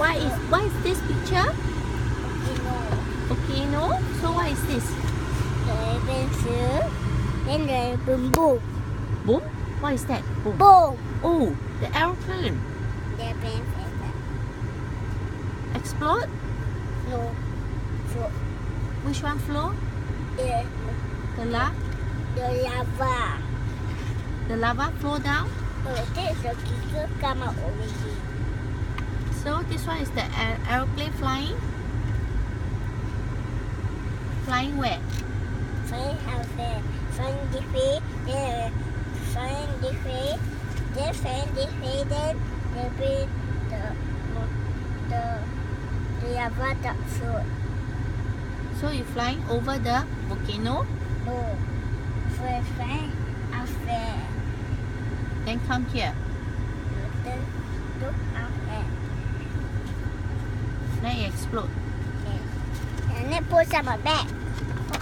What is this picture? Volcano. Volcano. So what is this? Then the boom boom. Boom. What is that? Boom. Boom. Oh, the aeroplane. The plane Explode. no. So Which one flow? the The lava. lava flow down. This the kicker come out already. So this one is the aeroplane flying. Flying where? Flying out there. Flying this way. Then flying this way. Then flying this way. Then the bring the lava that float. So you flying over the volcano, No. Flying out there. then come here. Then look out there. Then it explode. And then put some back.